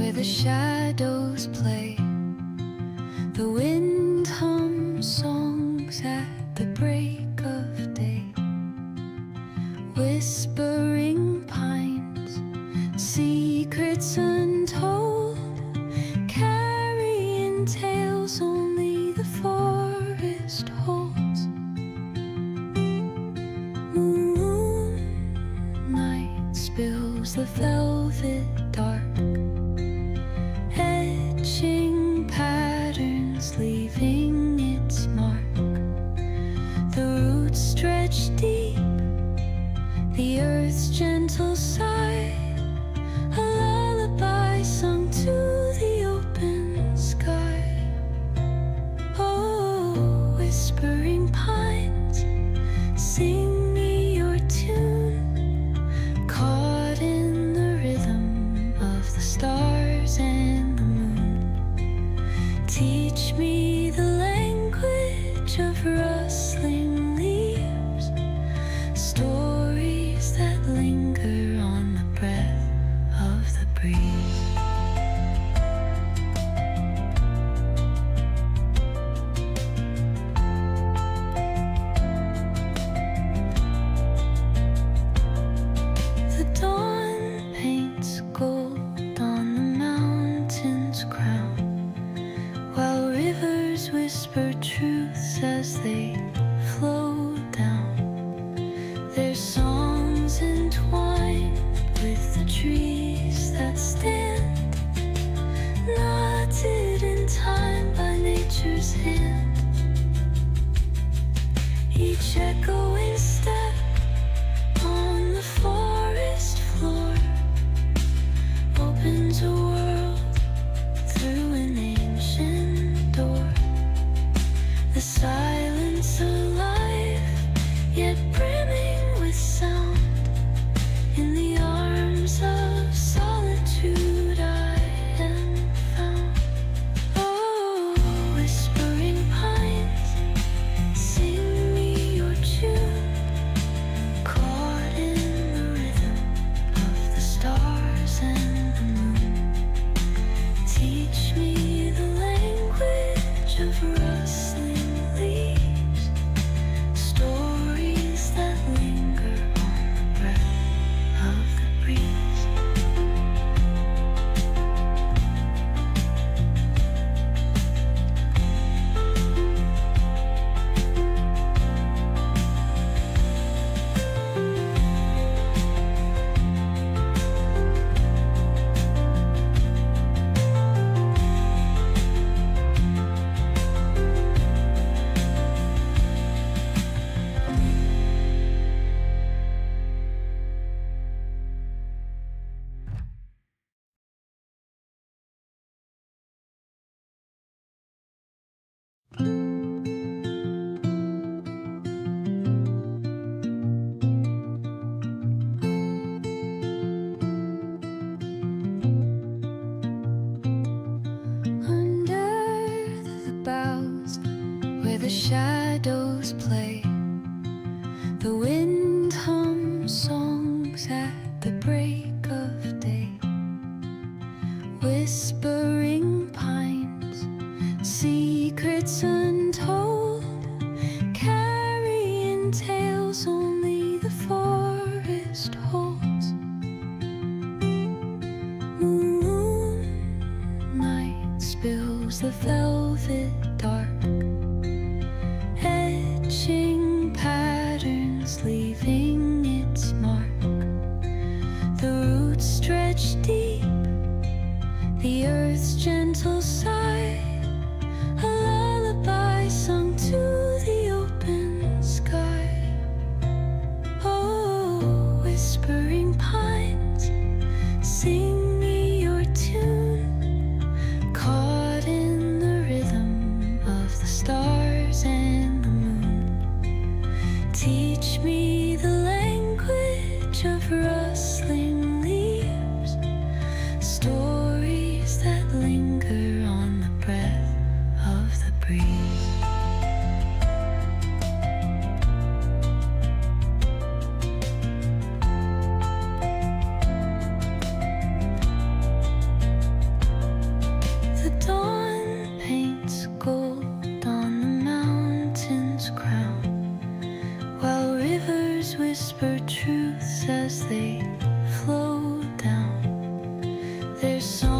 where the shadows play. The wind hums songs at the break of day. Whispering pines, secrets untold, carrying tales only the forest holds. Moonlight spills the velvet dark, etching patterns, leaving its mark. The roots stretch deep, the earth's gentle sigh, a lullaby sung to the open sky. Oh, whispering pines, sing me your tune, caught in the rhythm of the stars and the moon. Teach me the language of rustling leaves, stories that linger on the breath of the breeze. The dawn paints gold on the mountain's crown, while rivers whisper truths as they flow down. Their songs entwined with the trees that stand, knotted in time by nature's hand. Each echoing step on the forest floor opens a world through an ancient door. The silence alive, yet brimming with sound. In the arms of solitude I am found. Oh, whispering pines, sing me your tune, caught in the rhythm of the stars and the moon. Teach me the language of rustling leaves, stories that linger on the breath of the breeze. Under the boughs, where the shadows play, the wind hums songs at the break of day. Whispering pines, secrets untold, carrying tales only the forest holds. Moonlight spills the velvet dark, etching patterns, leaving its mark. The roots stretch deep, the earth's gentle sigh, a lullaby sung to the open sky. Oh, whispering pines, sing me your tune, caught in the rhythm of the stars and the moon. Teach me the language of rustling leaves, stories that linger on There's songs